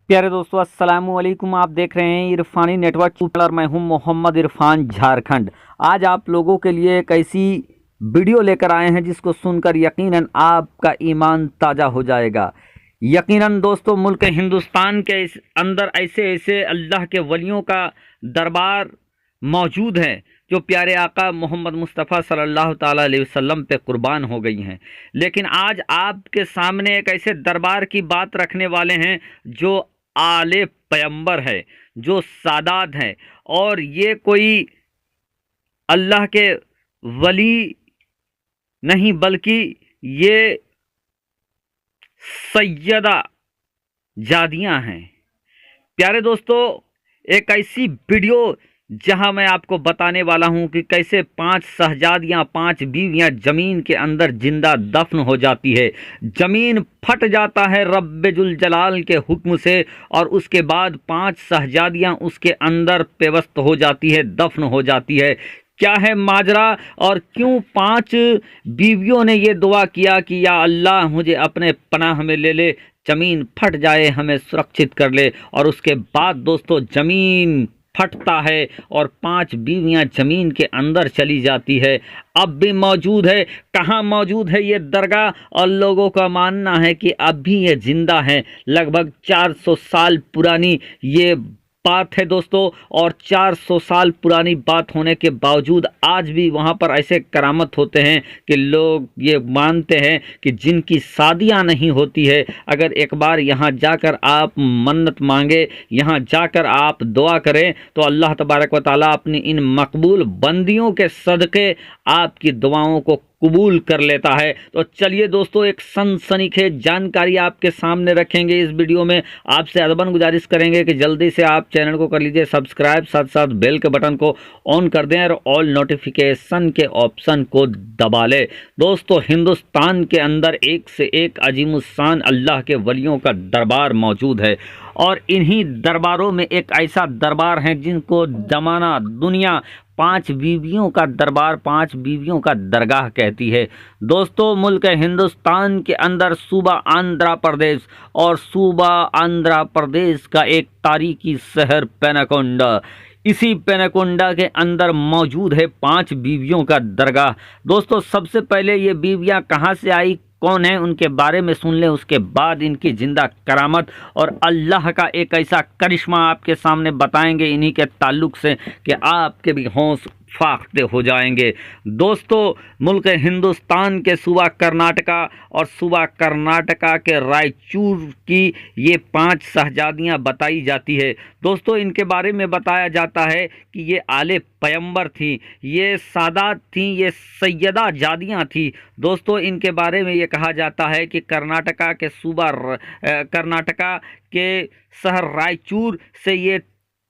प्यारे दोस्तों, अस्सलाम वालेकुम। आप देख रहे हैं इरफानी नेटवर्क चैनल और मैं हूं मोहम्मद इरफान झारखंड। आज आप लोगों के लिए एक ऐसी वीडियो लेकर आए हैं जिसको सुनकर यकीनन आपका ईमान ताज़ा हो जाएगा। यकीनन दोस्तों, मुल्क हिंदुस्तान के इस अंदर ऐसे ऐसे अल्लाह के वलियों का दरबार मौजूद है जो प्यारे आका मोहम्मद मुस्तफ़ा सल्लल्लाहु ताला अलैहि वसल्लम पे कुर्बान हो गई हैं। लेकिन आज आपके सामने एक ऐसे दरबार की बात रखने वाले हैं जो आले पैगंबर है, जो सादात हैं। और ये कोई अल्लाह के वली नहीं बल्कि ये सैयदा जादियां हैं। प्यारे दोस्तों, एक ऐसी वीडियो जहां मैं आपको बताने वाला हूं कि कैसे 5 शहजादियां, 5 बीवियां जमीन के अंदर जिंदा दफन हो जाती है। जमीन फट जाता है रब्बे जुल जलाल के हुक्म से और उसके बाद 5 शहजादियां उसके अंदर पेवस्त हो जाती है, दफन हो जाती है। क्या है माजरा और क्यों 5 बीवियों ने ये दुआ किया कि या अल्लाह मुझे अपने पनाह में ले ले, जमीन फट जाए, हमें सुरक्षित कर ले। और उसके बाद दोस्तों जमीन फटता है और 5 बीवियां जमीन के अंदर चली जाती है। अब भी मौजूद है। कहाँ मौजूद है ये दरगाह? और लोगों का मानना है कि अब भी ये जिंदा है। लगभग 400 साल पुरानी ये बात है दोस्तों। और 400 साल पुरानी बात होने के बावजूद आज भी वहाँ पर ऐसे करामत होते हैं कि लोग ये मानते हैं कि जिनकी शादियाँ नहीं होती है, अगर एक बार यहाँ जाकर आप मन्नत मांगे, यहाँ जाकर आप दुआ करें तो अल्लाह तबारक व तआला अपनी इन मकबूल बंदियों के सदक़े आपकी दुआओं को कबूल कर लेता है। तो चलिए दोस्तों, एक सनसनीखेज जानकारी आपके सामने रखेंगे इस वीडियो में। आपसे अदबन गुजारिश करेंगे कि जल्दी से आप चैनल को कर लीजिए सब्सक्राइब, साथ साथ बेल के बटन को ऑन कर दें और ऑल नोटिफिकेशन के ऑप्शन को दबा लें। दोस्तों, हिंदुस्तान के अंदर एक से एक अजीमुस्शान अल्लाह के वलियों का दरबार मौजूद है। और इन्हीं दरबारों में एक ऐसा दरबार है जिनको जमाना दुनिया 5 बीवियों का दरबार, 5 बीवियों का दरगाह कहती है। दोस्तों, मुल्क हिंदुस्तान के अंदर सूबा आंध्र प्रदेश और सूबा आंध्र प्रदेश का एक तारीखी शहर पेनाकोंडा, इसी पेनाकोंडा के अंदर मौजूद है 5 बीवियों का दरगाह। दोस्तों, सबसे पहले ये बीवियां कहाँ से आई, कौन है, उनके बारे में सुन लें। उसके बाद इनकी जिंदा करामत और अल्लाह का एक ऐसा करिश्मा आपके सामने बताएंगे इन्हीं के ताल्लुक से कि आपके भी होश फाख्ते हो जाएंगे। दोस्तों, मुल्क हिंदुस्तान के सूबा कर्नाटका और सूबा कर्नाटका के रायचूर की ये 5 शहजादियां बताई जाती है। दोस्तों, इनके बारे में बताया जाता है कि ये आले पैगंबर थी, ये सादात थी, ये सैयदा जादियां थी। दोस्तों, इनके बारे में ये कहा जाता है कि कर्नाटका के कर्नाटका के शहर रायचूर से ये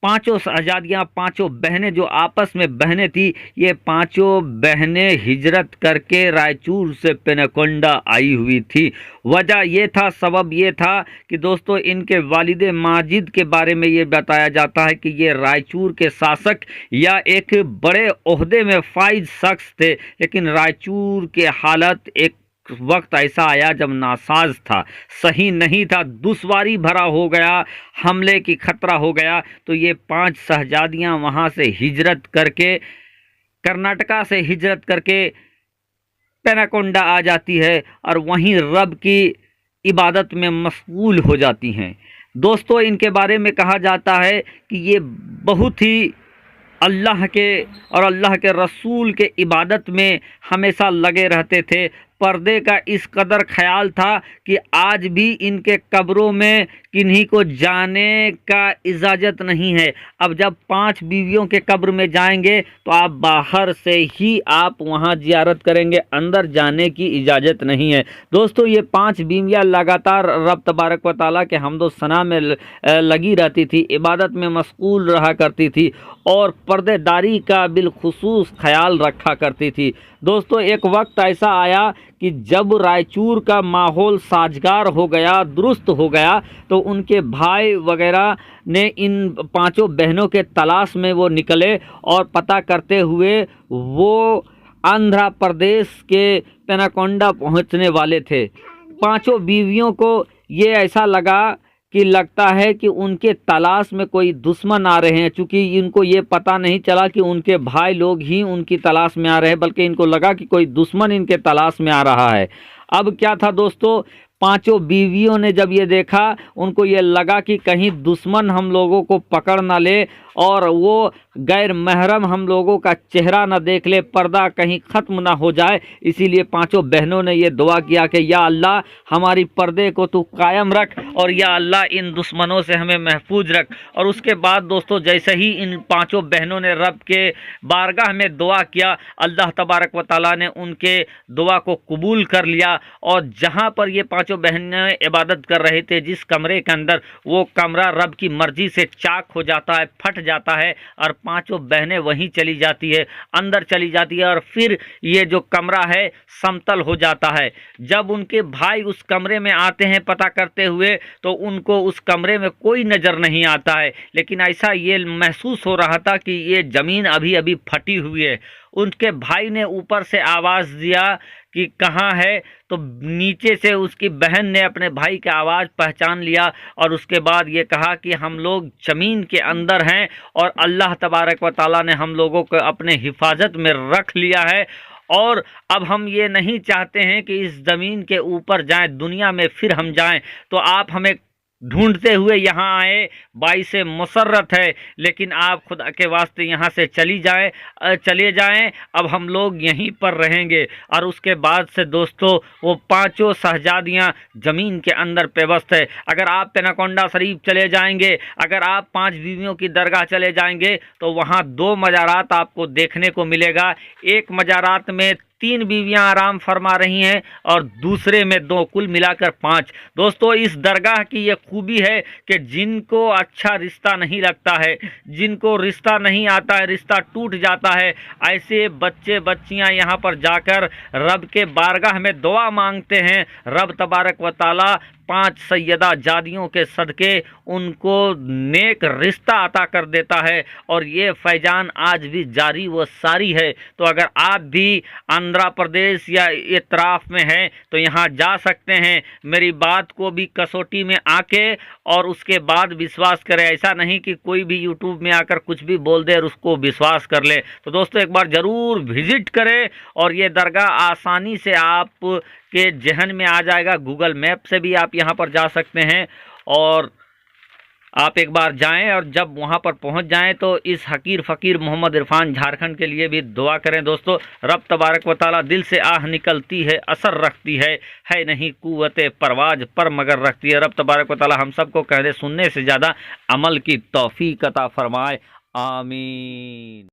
5 शहजादियाँ, 5 बहनें जो आपस में बहनें थी, ये 5 बहनें हिजरत करके रायचूर से पेनाकोंडा आई हुई थी। वजह ये था, सबब ये था कि दोस्तों इनके वालिद माजिद के बारे में ये बताया जाता है कि ये रायचूर के शासक या एक बड़े ओहदे में फाइज शख्स थे। लेकिन रायचूर के हालत एक वक्त ऐसा आया जब नासाज था, सही नहीं था, दुश्वारी भरा हो गया, हमले की खतरा हो गया। तो ये 5 शहजादियां वहां से हिजरत करके, कर्नाटका से हिजरत करके पेनाकोंडा आ जाती है और वहीं रब की इबादत में मशगूल हो जाती हैं। दोस्तों, इनके बारे में कहा जाता है कि ये बहुत ही अल्लाह के और अल्लाह के रसूल के इबादत में हमेशा लगे रहते थे। पर्दे का इस कदर ख्याल था कि आज भी इनके कब्रों में किन्हीं को जाने का इजाज़त नहीं है। अब जब 5 बीवियों के कब्र में जाएंगे तो आप बाहर से ही आप वहां जियारत करेंगे, अंदर जाने की इजाज़त नहीं है। दोस्तों, ये 5 बीवियां लगातार रब तबारक व तआला के हम्दो सना में लगी रहती थी, इबादत में मशगूल रहा करती थी और पर्देदारी का बिलखुसूस ख्याल रखा करती थी। दोस्तों, एक वक्त ऐसा आया कि जब रायचूर का माहौल साजगार हो गया, दुरुस्त हो गया, तो उनके भाई वगैरह ने इन 5 बहनों के तलाश में वो निकले और पता करते हुए वो आंध्र प्रदेश के पेनाकोंडा पहुंचने वाले थे। 5 बीवियों को ये ऐसा लगा कि लगता है कि उनके तलाश में कोई दुश्मन आ रहे हैं, चूंकि इनको ये पता नहीं चला कि उनके भाई लोग ही उनकी तलाश में आ रहे हैं, बल्कि इनको लगा कि कोई दुश्मन इनके तलाश में आ रहा है। अब क्या था दोस्तों, पांचों बीवियों ने जब ये देखा, उनको ये लगा कि कहीं दुश्मन हम लोगों को पकड़ ना ले और वो गैर महरम हम लोगों का चेहरा ना देख ले, पर्दा कहीं ख़त्म ना हो जाए। इसीलिए पांचों बहनों ने ये दुआ किया कि या अल्लाह हमारी पर्दे को तू कायम रख और या अल्लाह इन दुश्मनों से हमें महफूज रख। और उसके बाद दोस्तों जैसे ही इन पांचों बहनों ने रब के बारगाह में दुआ किया, अल्लाह तबारक व तआला ने उनके दुआ को कबूल कर लिया। और जहाँ पर ये पांचों बहनें इबादत कर रहे थे, जिस कमरे के अंदर, वो कमरा रब की मर्जी से चाक हो जाता है, फट जाता है और पांचों बहनें वहीं चली जाती है, अंदर चली जाती है और फिर ये जो कमरा है समतल हो जाता है। जब उनके भाई उस कमरे में आते हैं पता करते हुए, तो उनको उस कमरे में कोई नज़र नहीं आता है, लेकिन ऐसा ये महसूस हो रहा था कि ये ज़मीन अभी अभी फटी हुई है। उनके भाई ने ऊपर से आवाज़ दिया कि कहाँ है, तो नीचे से उसकी बहन ने अपने भाई की आवाज़ पहचान लिया और उसके बाद ये कहा कि हम लोग ज़मीन के अंदर हैं और अल्लाह तबारक व तआला ने हम लोगों को अपने हिफाजत में रख लिया है और अब हम ये नहीं चाहते हैं कि इस ज़मीन के ऊपर जाएं, दुनिया में फिर हम जाएं, तो आप हमें ढूंढते हुए यहाँ आए, बाई से मुसर्रत है, लेकिन आप खुदा के वास्ते यहाँ से चले जाएं, अब हम लोग यहीं पर रहेंगे। और उसके बाद से दोस्तों वो पांचों शहजादियाँ ज़मीन के अंदर पेवस्त है। अगर आप पेनाकोंडा शरीफ चले जाएंगे, अगर आप 5 बीवियों की दरगाह चले जाएंगे, तो वहाँ 2 मज़ारात आपको देखने को मिलेगा। एक मज़ारात में 3 बीवियां आराम फरमा रही हैं और दूसरे में 2, कुल मिलाकर 5। दोस्तों इस दरगाह की ये खूबी है कि जिनको अच्छा रिश्ता नहीं लगता है, जिनको रिश्ता नहीं आता है, रिश्ता टूट जाता है, ऐसे बच्चे बच्चियां यहाँ पर जाकर रब के बारगाह में दुआ मांगते हैं। रब तबारक व तआला 5 सैयदा जादियों के सदके उनको नेक रिश्ता अता कर देता है और ये फैजान आज भी जारी व सारी है। तो अगर आप भी आंध्र प्रदेश या इतराफ़ में हैं तो यहाँ जा सकते हैं। मेरी बात को भी कसौटी में आके और उसके बाद विश्वास करें, ऐसा नहीं कि कोई भी यूट्यूब में आकर कुछ भी बोल दे और उसको विश्वास कर ले। तो दोस्तों एक बार ज़रूर विज़िट करें और ये दरगाह आसानी से आप के जहन में आ जाएगा। गूगल मैप से भी आप यहाँ पर जा सकते हैं और आप एक बार जाएं और जब वहाँ पर पहुँच जाएं तो इस हकीर फ़कीर मोहम्मद इरफान झारखंड के लिए भी दुआ करें। दोस्तों रब तबारक व तआला दिल से आह निकलती है, असर रखती है नहीं कुव्वते परवाज पर मगर रखती है। रब तबारक व तआला हम सबको कह दे सुनने से ज़्यादा अमल की तौफीक अता फरमाए। आमीन।